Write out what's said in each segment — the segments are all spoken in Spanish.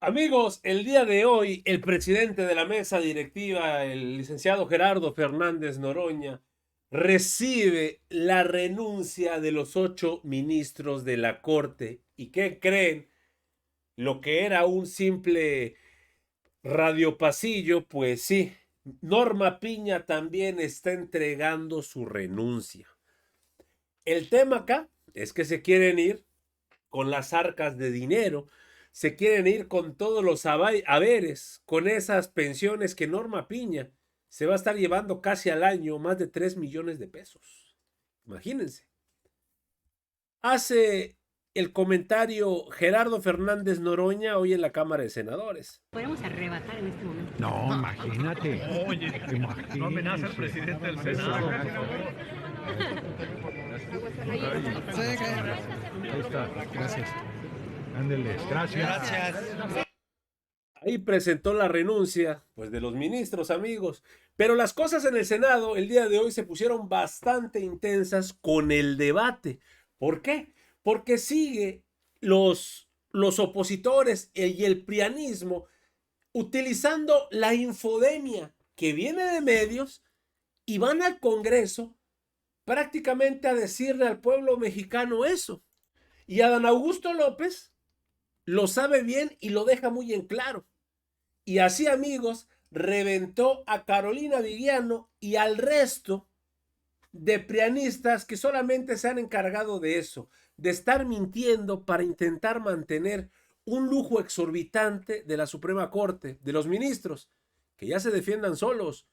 Amigos, el día de hoy el presidente de la mesa directiva, el licenciado Gerardo Fernández Noroña, recibe la renuncia de los 8 ministros de la Corte. ¿Y qué creen? Lo que era un simple radiopasillo, pues sí, Norma Piña también está entregando su renuncia. El tema acá es que se quieren ir con las arcas de dinero, se quieren ir con todos los haberes, con esas pensiones que Norma Piña se va a estar llevando casi al año más de 3 millones de pesos. Imagínense. Hace el comentario Gerardo Fernández Noroña hoy en la Cámara de Senadores. Podemos arrebatar en este momento. No, imagínate. Oye, Imagínense. no amenaza al presidente del Senado. Ahí está. Gracias. Ándeles. Gracias. Ahí presentó la renuncia, pues, de los ministros, amigos. Pero las cosas en el Senado el día de hoy se pusieron bastante intensas con el debate. ¿Por qué? Porque sigue los opositores y el prianismo utilizando la infodemia que viene de medios y van al Congreso prácticamente a decirle al pueblo mexicano eso. Y Adán Augusto López lo sabe bien y lo deja muy en claro. Y así, amigos, reventó a Carolina Viriano y al resto de prianistas que solamente se han encargado de eso, de estar mintiendo para intentar mantener un lujo exorbitante de la Suprema Corte, de los ministros, que ya se defiendan solos.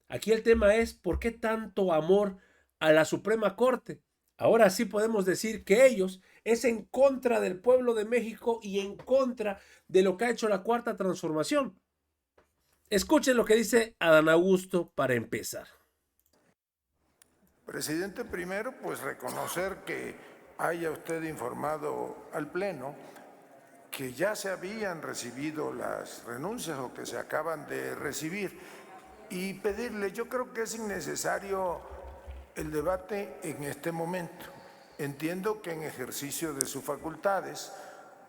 Aquí el tema es ¿por qué tanto amor a la Suprema Corte? Ahora sí podemos decir que ellos es en contra del pueblo de México y en contra de lo que ha hecho la Cuarta Transformación. Escuchen lo que dice Adán Augusto para empezar. Presidente, primero, pues reconocer que haya usted informado al Pleno que ya se habían recibido las renuncias o que se acaban de recibir y pedirle, yo creo que es innecesario el debate en este momento. Entiendo que en ejercicio de sus facultades,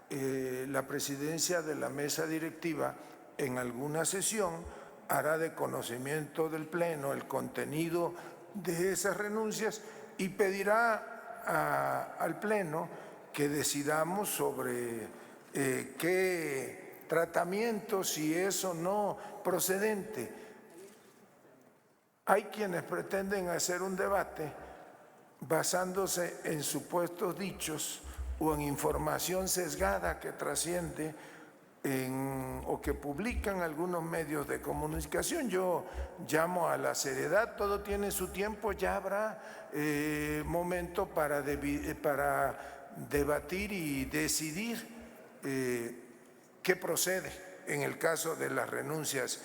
la presidencia de la mesa directiva en alguna sesión hará de conocimiento del Pleno el contenido de esas renuncias y pedirá al Pleno que decidamos sobre qué tratamiento, si es o no procedente. Hay quienes pretenden hacer un debate basándose en supuestos dichos o en información sesgada que trasciende o que publican algunos medios de comunicación. Yo llamo a la seriedad, todo tiene su tiempo, ya habrá momento para debatir y decidir qué procede en el caso de las renuncias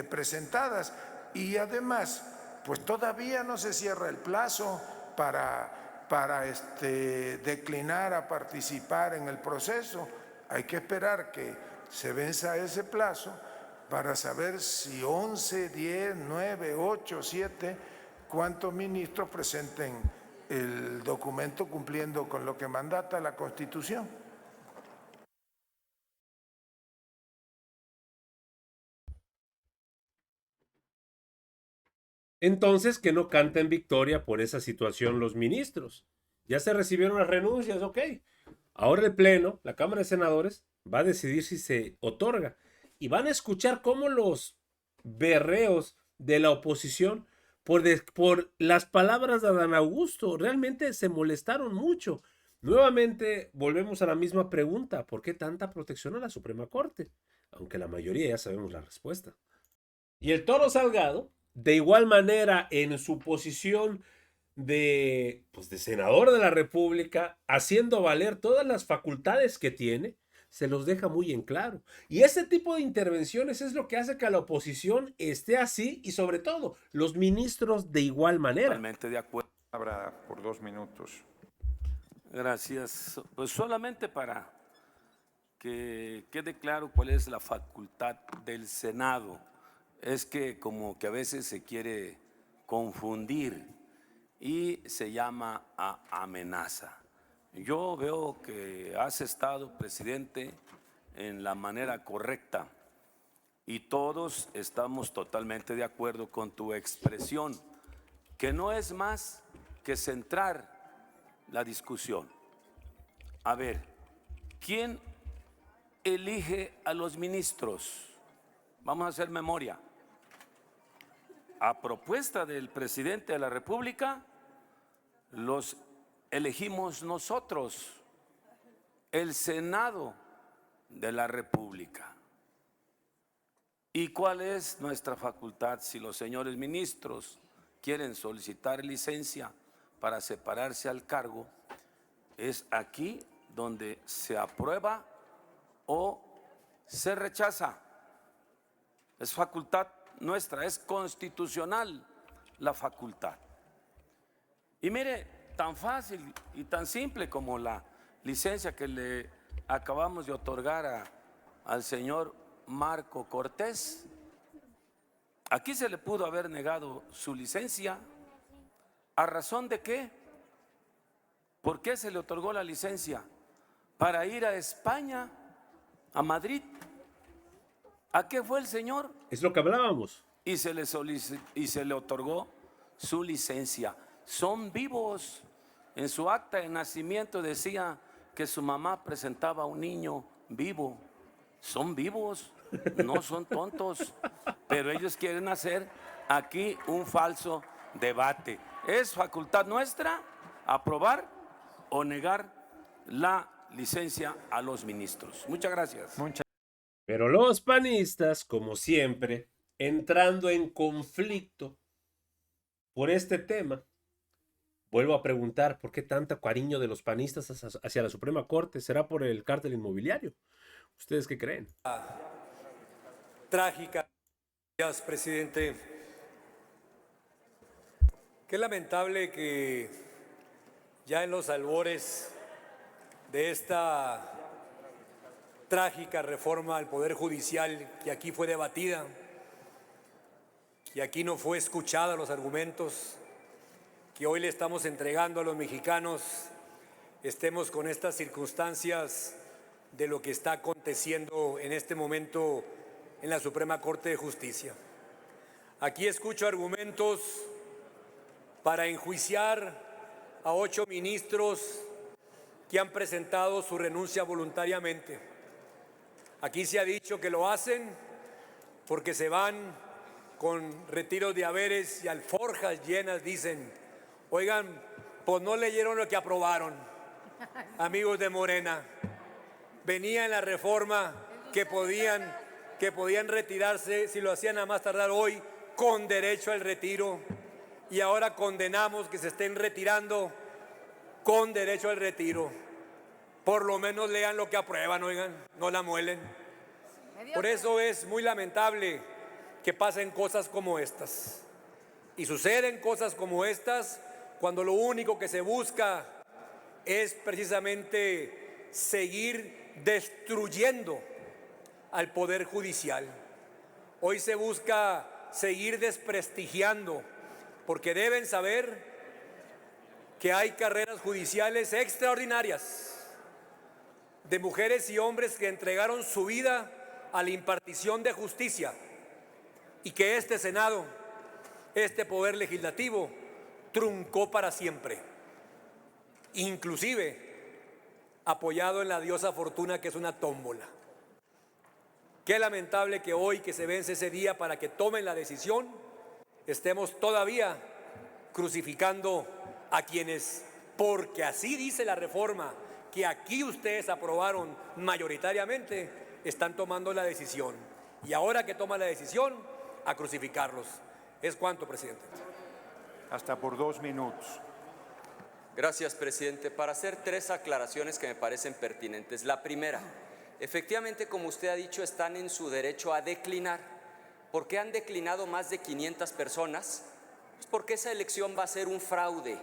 presentadas. Y además, pues todavía no se cierra el plazo para declinar a participar en el proceso. Hay que esperar que se venza ese plazo para saber si 11, 10, 9, 8, 7, cuántos ministros presenten el documento cumpliendo con lo que mandata la Constitución. Entonces, que no canten victoria por esa situación los ministros. Ya se recibieron las renuncias, ok. Ahora el Pleno, la Cámara de Senadores, va a decidir si se otorga. Y van a escuchar cómo los berreos de la oposición por las palabras de Adán Augusto realmente se molestaron mucho. Nuevamente volvemos a la misma pregunta. ¿Por qué tanta protección a la Suprema Corte? Aunque la mayoría ya sabemos la respuesta. Y el Toro Salgado, de igual manera, en su posición de senador de la República, haciendo valer todas las facultades que tiene, se los deja muy en claro. Y ese tipo de intervenciones es lo que hace que la oposición esté así y sobre todo los ministros de igual manera. Totalmente de acuerdo. Palabra por 2 minutos. Gracias. Pues solamente para que quede claro cuál es la facultad del Senado. Es que como que a veces se quiere confundir y se llama a amenaza. Yo veo que has estado, presidente, en la manera correcta. Y todos estamos totalmente de acuerdo con tu expresión, que no es más que centrar la discusión. A ver, ¿quién elige a los ministros? Vamos a hacer memoria. A propuesta del presidente de la República, los elegimos nosotros, el Senado de la República. ¿Y cuál es nuestra facultad si los señores ministros quieren solicitar licencia para separarse al cargo? Es aquí donde se aprueba o se rechaza. Es facultad nuestra, es constitucional la facultad. Y mire, tan fácil y tan simple como la licencia que le acabamos de otorgar al señor Marco Cortés. Aquí se le pudo haber negado su licencia. ¿A razón de qué? ¿Por qué se le otorgó la licencia? Para ir a España, a Madrid. ¿A qué fue el señor? Es lo que hablábamos. Y se le otorgó su licencia. Son vivos. En su acta de nacimiento decía que su mamá presentaba a un niño vivo. Son vivos, no son tontos, pero ellos quieren hacer aquí un falso debate. Es facultad nuestra aprobar o negar la licencia a los ministros. Muchas gracias. Pero los panistas, como siempre, entrando en conflicto por este tema, vuelvo a preguntar, ¿por qué tanto cariño de los panistas hacia la Suprema Corte? ¿Será por el cártel inmobiliario? ¿Ustedes qué creen? Trágica. Gracias, presidente. Qué lamentable que ya en los albores de esta trágica reforma al Poder Judicial que aquí fue debatida, que aquí no fue escuchada los argumentos, que hoy le estamos entregando a los mexicanos, estemos con estas circunstancias de lo que está aconteciendo en este momento en la Suprema Corte de Justicia. Aquí escucho argumentos para enjuiciar a 8 ministros que han presentado su renuncia voluntariamente. Aquí se ha dicho que lo hacen porque se van con retiros de haberes y alforjas llenas, dicen. Oigan, pues no leyeron lo que aprobaron, amigos de Morena. Venía en la reforma que podían retirarse si lo hacían a más tardar hoy con derecho al retiro, y ahora condenamos que se estén retirando con derecho al retiro. Por lo menos lean lo que aprueban, oigan, no la muelen. Por eso es muy lamentable que pasen cosas como estas. Y suceden cosas como estas cuando lo único que se busca es precisamente seguir destruyendo al Poder Judicial. Hoy se busca seguir desprestigiando, porque deben saber que hay carreras judiciales extraordinarias de mujeres y hombres que entregaron su vida a la impartición de justicia, y que este Senado, este Poder Legislativo, truncó para siempre, inclusive apoyado en la diosa fortuna, que es una tómbola. Qué lamentable que hoy, que se vence ese día para que tomen la decisión, estemos todavía crucificando a quienes, porque así dice la reforma que aquí ustedes aprobaron mayoritariamente, están tomando la decisión. Y ahora que toman la decisión, a crucificarlos. ¿Es cuánto, presidente? Hasta por 2 minutos. Gracias, presidente. Para hacer 3 aclaraciones que me parecen pertinentes. La primera, efectivamente, como usted ha dicho, están en su derecho a declinar. ¿Por qué han declinado más de 500 personas? Pues porque esa elección va a ser un fraude,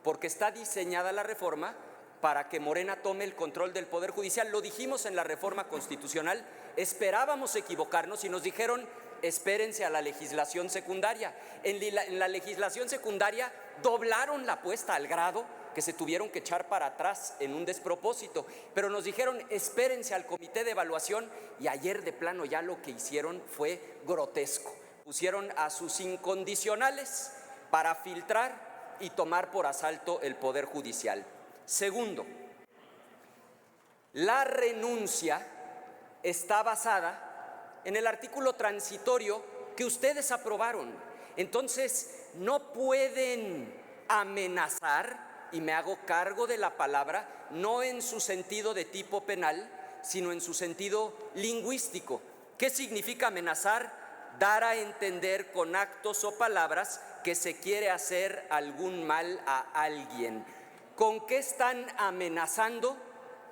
porque está diseñada la reforma para que Morena tome el control del Poder Judicial. Lo dijimos en la reforma constitucional, esperábamos equivocarnos y nos dijeron: espérense a la legislación secundaria. En la legislación secundaria doblaron la apuesta al grado que se tuvieron que echar para atrás en un despropósito, pero nos dijeron espérense al comité de evaluación, y ayer de plano ya lo que hicieron fue grotesco. Pusieron a sus incondicionales para filtrar y tomar por asalto el Poder Judicial. Segundo, la renuncia está basada en el artículo transitorio que ustedes aprobaron. Entonces, no pueden amenazar, y me hago cargo de la palabra, no en su sentido de tipo penal, sino en su sentido lingüístico. ¿Qué significa amenazar? Dar a entender con actos o palabras que se quiere hacer algún mal a alguien. ¿Con qué están amenazando?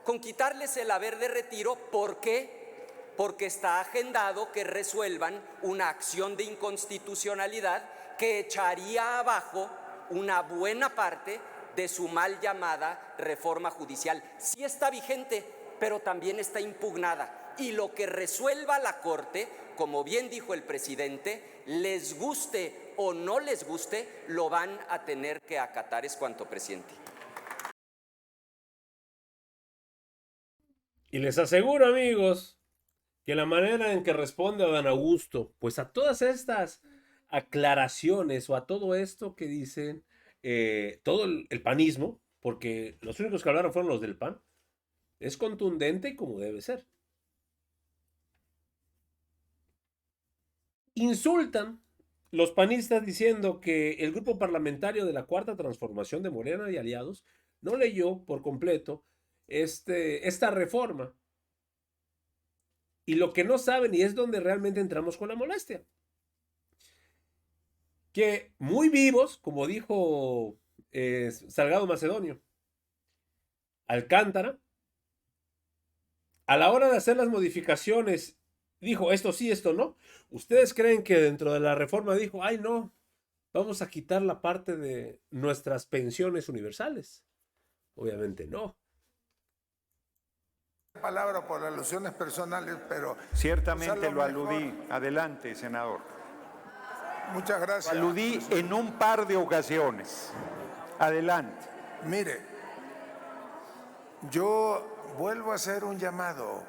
Con quitarles el haber de retiro. ¿Por qué? Porque está agendado que resuelvan una acción de inconstitucionalidad que echaría abajo una buena parte de su mal llamada reforma judicial. Sí está vigente, pero también está impugnada. Y lo que resuelva la Corte, como bien dijo el presidente, les guste o no les guste, lo van a tener que acatar. Es cuanto, presidente. Y les aseguro, amigos, que la manera en que responde Adán Augusto, pues a todas estas aclaraciones o a todo esto que dicen todo el panismo, porque los únicos que hablaron fueron los del PAN, es contundente como debe ser. Insultan los panistas diciendo que el grupo parlamentario de la Cuarta Transformación de Morena y aliados no leyó por completo esta reforma. Y lo que no saben, y es donde realmente entramos con la molestia, que muy vivos, como dijo Salgado Macedonio, Alcántara, a la hora de hacer las modificaciones, dijo esto sí, esto no. ¿Ustedes creen que dentro de la reforma dijo, ay no, vamos a quitar la parte de nuestras pensiones universales? Obviamente no. Palabra por alusiones personales, pero Ciertamente lo aludí. Adelante, senador. Muchas gracias. Aludí en un par de ocasiones. Adelante. Mire, yo vuelvo a hacer un llamado.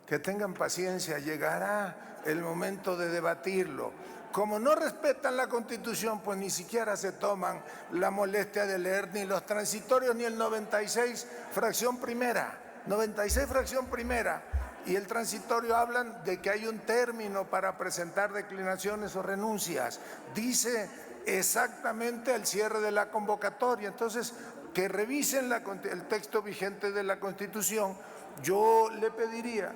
Que tengan paciencia, llegará el momento de debatirlo. Como no respetan la Constitución, pues ni siquiera se toman la molestia de leer ni los transitorios ni el 96, fracción primera. 96, fracción primera. Y el transitorio hablan de que hay un término para presentar declinaciones o renuncias. Dice exactamente el cierre de la convocatoria. Entonces, que revisen el texto vigente de la Constitución. Yo le pediría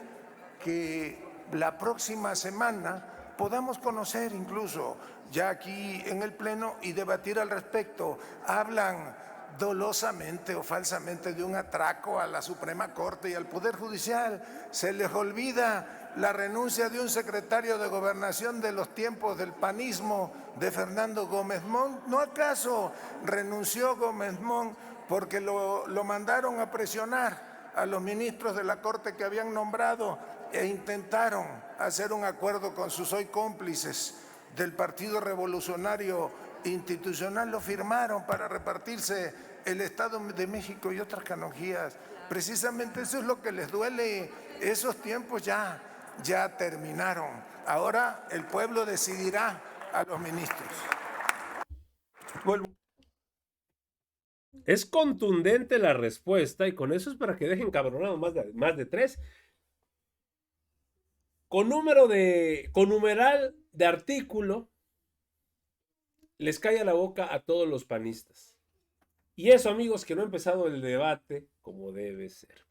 que la próxima semana podamos conocer incluso ya aquí en el Pleno y debatir al respecto. Hablan dolosamente o falsamente de un atraco a la Suprema Corte y al Poder Judicial. Se les olvida la renuncia de un secretario de Gobernación de los tiempos del panismo, de Fernando Gómez Montt. ¿No acaso renunció Gómez Montt porque lo mandaron a presionar a los ministros de la Corte que habían nombrado e intentaron hacer un acuerdo con sus hoy cómplices del Partido Revolucionario Institucional? Lo firmaron para repartirse el Estado de México y otras canonjías. Precisamente eso es lo que les duele. Esos tiempos ya terminaron. Ahora el pueblo decidirá a los ministros. Es contundente la respuesta y con eso es para que dejen cabronados más de 3. Con numeral de artículo les cae a la boca a todos los panistas. Y eso, amigos, que no ha empezado el debate como debe ser.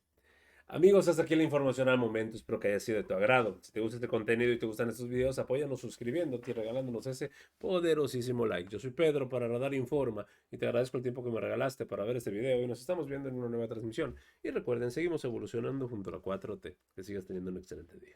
Amigos, hasta aquí la información al momento. Espero que haya sido de tu agrado. Si te gusta este contenido y te gustan estos videos, apóyanos suscribiéndote y regalándonos ese poderosísimo like. Yo soy Pedro para Radar Informa y te agradezco el tiempo que me regalaste para ver este video y nos estamos viendo en una nueva transmisión. Y recuerden, seguimos evolucionando junto a la 4T. Que sigas teniendo un excelente día.